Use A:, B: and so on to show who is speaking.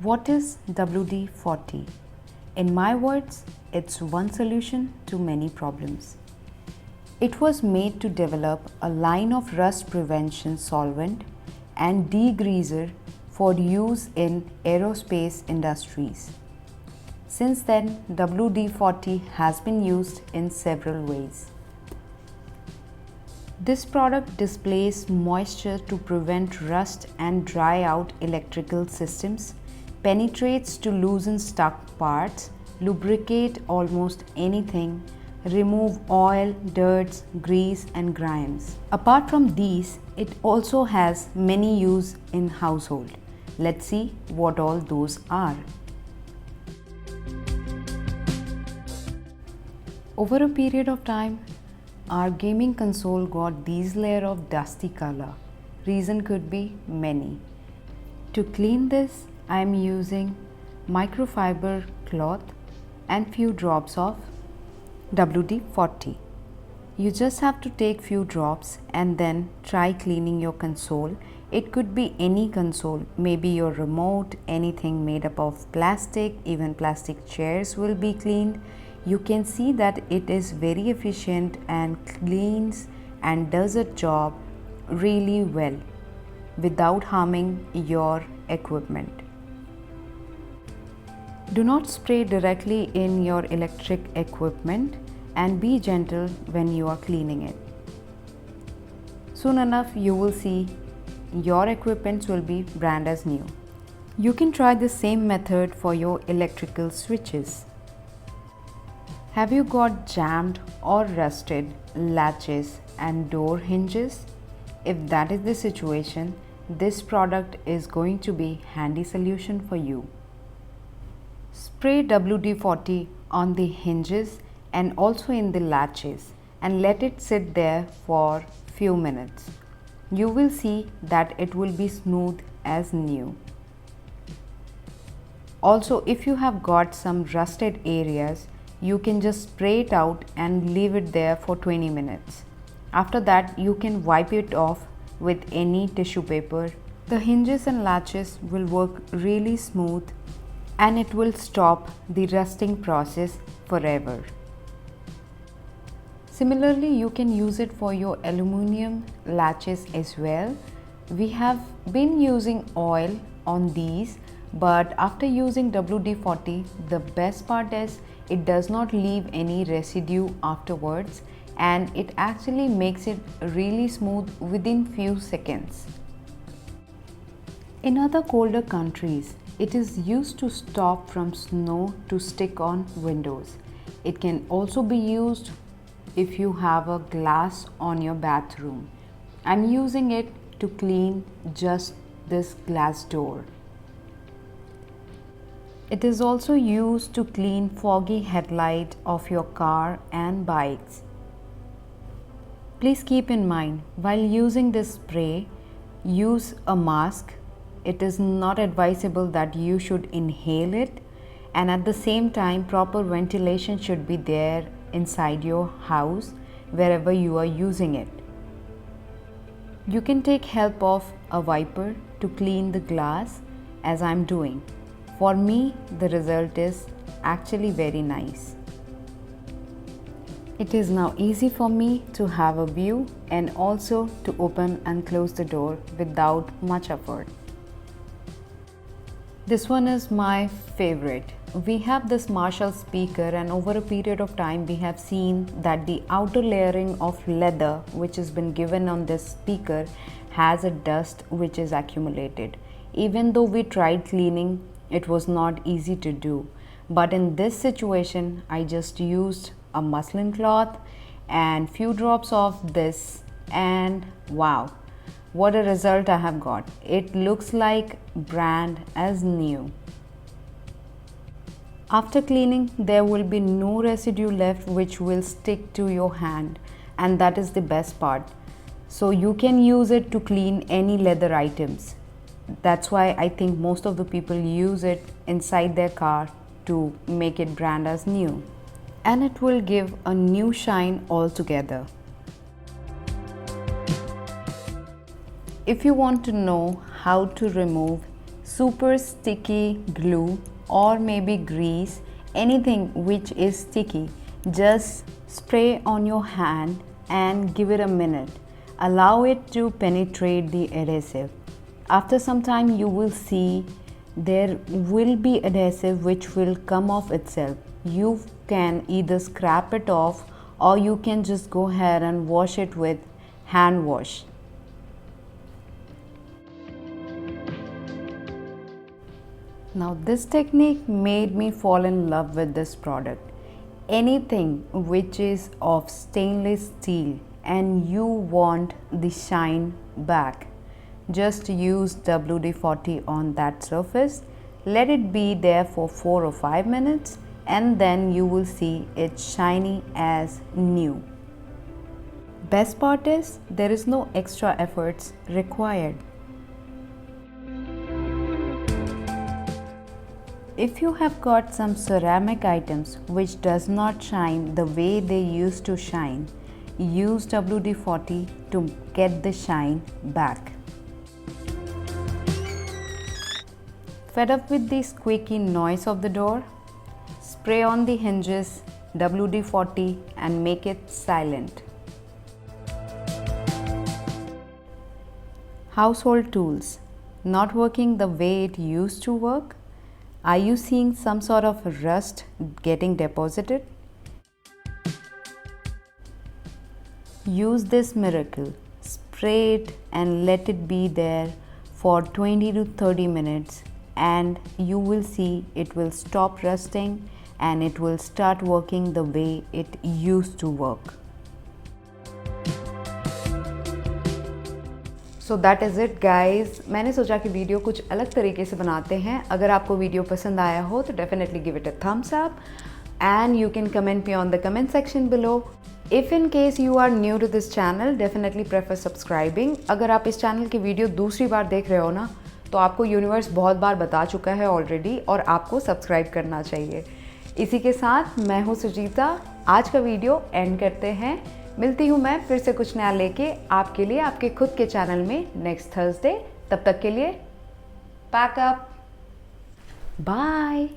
A: What is WD-40? In my words, it's one solution to many problems. It was made to develop a line of rust prevention solvent and degreaser for use in aerospace industries. Since then, WD-40 has been used in several ways. This product displays moisture to prevent rust and dry out electrical systems, penetrates to loosen stuck parts, lubricate almost anything, remove oil, dirt, grease and grimes. Apart from these, it also has many use in household. Let's see what all those are. Over a period of time, our gaming console got these layer of dusty color. Reason could be many. To clean this, I am using microfiber cloth and few drops of WD-40. You just have to take few drops and then try cleaning your console. It could be any console, maybe your remote, anything made up of plastic, even plastic chairs will be cleaned. You can see that it is very efficient and cleans and does a job really well without harming your equipment. Do not spray directly in your electric equipment and be gentle when you are cleaning it. Soon enough you will see your equipment will be brand as new. You can try the same method for your electrical switches. Have you got jammed or rusted latches and door hinges? If that is the situation, this product is going to be handy solution for you. Spray WD-40 on the hinges and also in the latches and let it sit there for few minutes. You will see that it will be smooth as new. Also, if you have got some rusted areas, you can just spray it out and leave it there for 20 minutes. After that, you can wipe it off with any tissue paper. The hinges and latches will work really smooth and it will stop the rusting process forever. Similarly, you can use it for your aluminum latches as well. We have been using oil on these, but after using WD-40, the best part is it does not leave any residue afterwards and it actually makes it really smooth within few seconds. In other colder countries, it is used to stop from snow to stick on windows. It can also be used if you have a glass on your bathroom. I'm using it to clean just this glass door. It is also used to clean foggy headlight of your car and bikes. Please keep in mind, while using this spray, use a mask. It is not advisable that you should inhale it, and at the same time proper ventilation should be there inside your house wherever you are using it. You can take help of a wiper to clean the glass as I'm doing. For me, the result is actually very nice. It is now easy for me to have a view and also to open and close the door without much effort. This one is my favorite. We have this Marshall speaker and over a period of time we have seen that the outer layering of leather which has been given on this speaker has a dust which is accumulated. Even though we tried cleaning, it was not easy to do. But in this situation, I just used a muslin cloth and few drops of this and wow, what a result I have got. It looks like brand as new. After cleaning, there will be no residue left which will stick to your hand, and that is the best part. So you can use it to clean any leather items. That's why I think most of the people use it inside their car to make it brand as new. And it will give a new shine altogether. If you want to know how to remove super sticky glue or maybe grease, anything which is sticky, just spray on your hand and give it a minute. Allow it to penetrate the adhesive. After some time you will see there will be adhesive which will come off itself. You can either scrap it off or you can just go ahead and wash it with hand wash. Now this technique made me fall in love with this product. Anything which is of stainless steel and you want the shine back, just use WD-40 on that surface. Let it be there for 4 or 5 minutes and then you will see it shiny as new. Best part is there is no extra efforts required. If you have got some ceramic items which does not shine the way they used to shine, use WD-40 to get the shine back. Fed up with the squeaky noise of the door? Spray on the hinges WD-40 and make it silent. Household tools not working the way it used to work? Are you seeing some sort of rust getting deposited? Use this miracle. Spray it and let it be there for 20 to 30 minutes and you will see it will stop rusting and it will start working the way it used to work. So that is it guys. मैंने सोचा कि video कुछ अलग तरीके से बनाते हैं. अगर आपको वीडियो पसंद आया हो तो definitely give it a thumbs up and you can comment me on the comment section below. If in case you are new to this channel, definitely prefer subscribing. अगर आप इस चैनल की वीडियो दूसरी बार देख रहे हो ना, तो आपको यूनिवर्स बहुत बार बता चुका है ऑलरेडी और आपको सब्सक्राइब करना चाहिए. इसी के साथ मैं हूँ सुजीता. आज का वीडियो एंड करते हैं. मिलती हूँ मैं फिर से कुछ नया लेके आपके लिए आपके खुद के चैनल में नेक्स्ट थर्सडे. तब तक के लिए पैक अप. बाय.